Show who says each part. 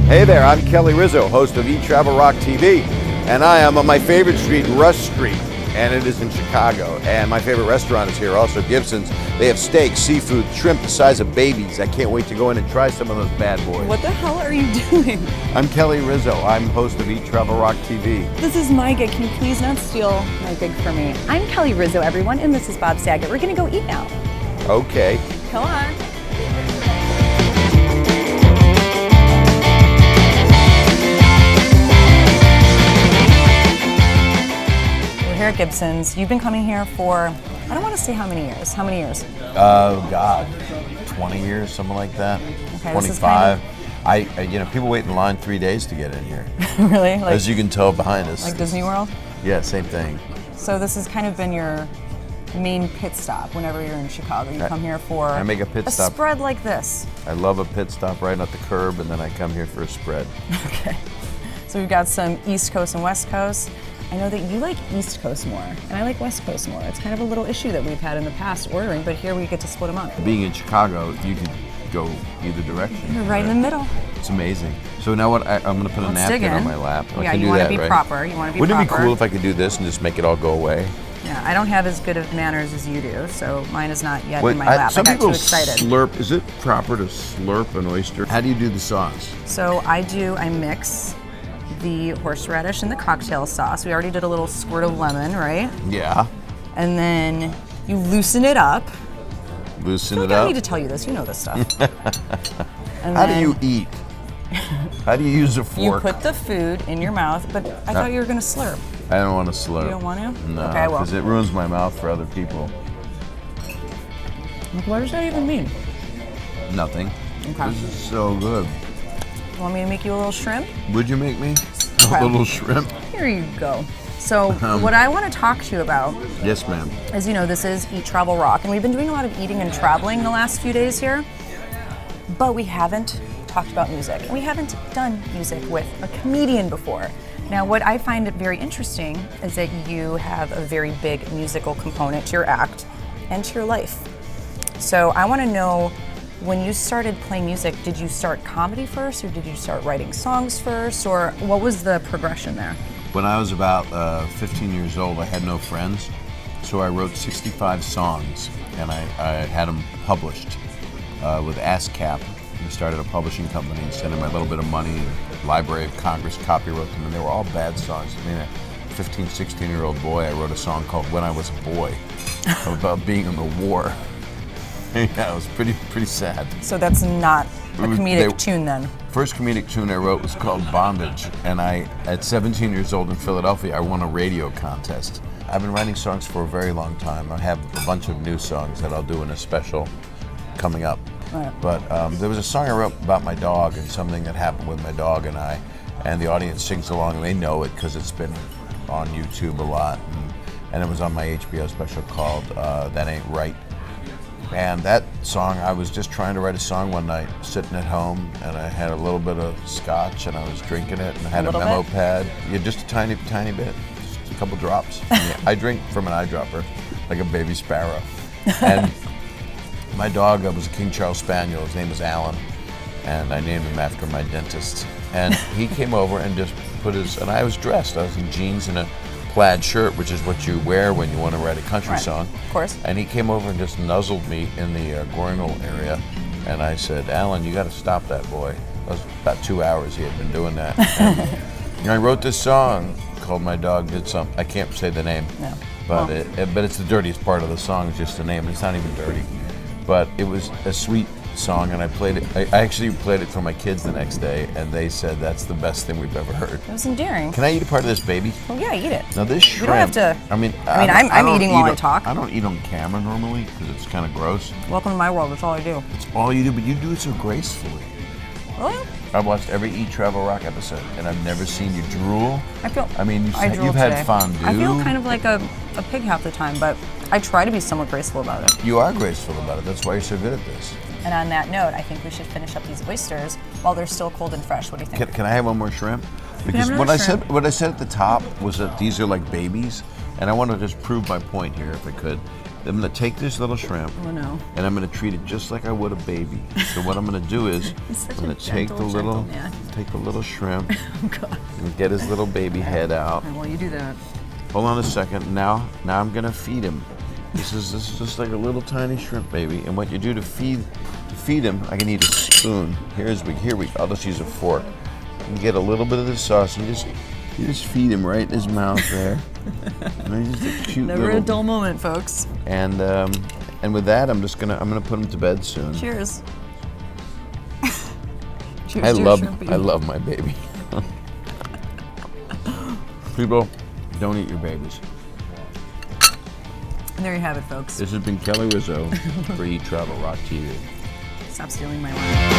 Speaker 1: Hey there, I'm Kelly Rizzo, host of Eat Travel Rock TV, and I am on my favorite street, Rush Street, and it is in Chicago. And my favorite restaurant is here, also Gibson's. They have steak, seafood, shrimp the size of babies. I can't wait to go in and try some of those bad boys.
Speaker 2: What the hell are you doing?
Speaker 1: I'm Kelly Rizzo. I'm host of Eat Travel Rock TV.
Speaker 2: This is my gig. Can you please not steal my gig from me? I'm Kelly Rizzo, everyone, and this is Bob Saget. We're gonna go eat now.
Speaker 1: Okay.
Speaker 2: Come on. Here at Gibson's. You've been coming here for, I don't want to say how many years. How many years?
Speaker 1: Oh God, 20 years, something like that.
Speaker 2: Okay,
Speaker 1: 25. People wait in line 3 days to get in here.
Speaker 2: Really? Like,
Speaker 1: as you can tell behind us.
Speaker 2: Like Disney World?
Speaker 1: Yeah, same thing.
Speaker 2: So this has kind of been your main pit stop whenever you're in Chicago. You come here for
Speaker 1: I make a pit stop.
Speaker 2: Spread like this.
Speaker 1: I love a pit stop right at the curb, and then I come here for a spread.
Speaker 2: Okay. So we've got some East Coast and West Coast. I know that you like East Coast more, and I like West Coast more. It's kind of a little issue that we've had in the past ordering, but here we get to split them up.
Speaker 1: Being in Chicago, you could go either direction.
Speaker 2: You're right in the middle.
Speaker 1: It's amazing. So now what? I'm going to put a napkin on my lap.
Speaker 2: Yeah, you want to be proper. You want to be
Speaker 1: Wouldn't
Speaker 2: proper.
Speaker 1: it be cool if I could do this and just make it all go away?
Speaker 2: Yeah, I don't have as good of manners as you do, so mine is not yet in my lap.
Speaker 1: Some
Speaker 2: I got
Speaker 1: people
Speaker 2: too excited.
Speaker 1: slurp. Is it proper to slurp an oyster? How do you do the sauce?
Speaker 2: So I mix the horseradish and the cocktail sauce. We already did a little squirt of lemon, right?
Speaker 1: Yeah.
Speaker 2: And then you loosen it up.
Speaker 1: Loosen
Speaker 2: I
Speaker 1: it
Speaker 2: don't
Speaker 1: up?
Speaker 2: need to tell you this, you know this stuff.
Speaker 1: How do you eat? How do you use a fork?
Speaker 2: You put the food in your mouth, but I thought you were going to slurp.
Speaker 1: I don't want to slurp.
Speaker 2: You don't want to?
Speaker 1: No,
Speaker 2: okay, well.
Speaker 1: because it ruins my mouth for other people.
Speaker 2: What does that even mean?
Speaker 1: Nothing.
Speaker 2: Okay.
Speaker 1: This is so good.
Speaker 2: You want me to make you a little shrimp?
Speaker 1: Would you make me
Speaker 2: Okay.
Speaker 1: a little shrimp?
Speaker 2: Here you go. So what I want to talk to you about
Speaker 1: Yes, ma'am.
Speaker 2: is, this is Eat, Travel, Rock, and we've been doing a lot of eating and traveling the last few days here, but we haven't talked about music. We haven't done music with a comedian before. Now, what I find very interesting is that you have a very big musical component to your act and to your life. So I want to know, when you started playing music, did you start comedy first, or did you start writing songs first, or what was the progression there?
Speaker 1: When I was about 15 years old, I had no friends, so I wrote 65 songs, and I had them published with ASCAP. We started a publishing company and sent them a little bit of money. Library of Congress copywrote them, and they were all bad songs. I mean, a 15, 16-year-old boy, I wrote a song called When I Was a Boy about being in the war. Yeah, it was pretty sad.
Speaker 2: So that's not a comedic tune then?
Speaker 1: First comedic tune I wrote was called Bondage, and at 17 years old in Philadelphia, I won a radio contest. I've been writing songs for a very long time. I have a bunch of new songs that I'll do in a special coming up.
Speaker 2: Right.
Speaker 1: But there was a song I wrote about my dog and something that happened with my dog and I, and the audience sings along, and they know it because it's been on YouTube a lot, and it was on my HBO special called That Ain't Right. And that song, I was just trying to write a song one night, sitting at home, and I had a little bit of scotch, and I was drinking it, and I had a memo pad. Yeah, just a tiny bit, just a couple drops. I drink from an eyedropper, like a baby sparrow. And my dog was a King Charles Spaniel. His name was Alan, and I named him after my dentist. And he came over and just and I was dressed. I was in jeans and a plaid shirt, which is what you wear when you want to write a country song.
Speaker 2: Of course.
Speaker 1: And he came over and just nuzzled me in the groinal area, and I said, "Alan, you got to stop that boy." That was about 2 hours he had been doing that. And I wrote this song called "My Dog Did Something." I can't say the name,
Speaker 2: no.
Speaker 1: but but it's the dirtiest part of the song. It's just the name. It's not even dirty, but it was a sweet song, and I played it. I actually played it for my kids the next day, and they said that's the best thing we've ever heard.
Speaker 2: It was endearing.
Speaker 1: Can I eat a part of this, baby?
Speaker 2: Oh yeah, eat it.
Speaker 1: Now this shrimp.
Speaker 2: You don't have to.
Speaker 1: I'm
Speaker 2: eating while I talk.
Speaker 1: I don't eat on camera normally because it's kind of gross.
Speaker 2: Welcome to my world. That's all I do.
Speaker 1: It's all you do, but you do it so gracefully.
Speaker 2: Really?
Speaker 1: I've watched every Eat Travel Rock episode, and I've never seen you drool. You've had fondue.
Speaker 2: I feel kind of like a pig half the time, but I try to be somewhat graceful about it.
Speaker 1: You are graceful about it. That's why you're so good at this.
Speaker 2: And on that note, I think we should finish up these oysters while they're still cold and fresh. What do you think?
Speaker 1: Can I have one more shrimp? Because what I said at the top was that these are like babies, and I want to just prove my point here, if I could. I'm gonna take this little shrimp,
Speaker 2: Oh no.
Speaker 1: and I'm gonna treat it just like I would a baby. So what I'm gonna do is,
Speaker 2: He's
Speaker 1: I'm
Speaker 2: such a
Speaker 1: gonna take the
Speaker 2: gentle man.
Speaker 1: little shrimp,
Speaker 2: Oh God.
Speaker 1: and get his little baby head out.
Speaker 2: Well, you do that.
Speaker 1: Hold on a second. Now I'm gonna feed him. This is just like a little tiny shrimp baby. And what you do to feed him, I can need a spoon. Here we. I'll just use a fork. You get a little bit of the sauce, and you just feed him right in his mouth there. And he's just a cute
Speaker 2: Never
Speaker 1: little.
Speaker 2: a dull moment, folks.
Speaker 1: And with that, I'm gonna put him to bed soon.
Speaker 2: Cheers. Cheers
Speaker 1: I
Speaker 2: to your
Speaker 1: love
Speaker 2: shrimp baby.
Speaker 1: I love my baby. People, don't eat your babies.
Speaker 2: And there you have it, folks.
Speaker 1: This has been Kelly Rizzo for Eat Travel Rock TV.
Speaker 2: Stop stealing my line.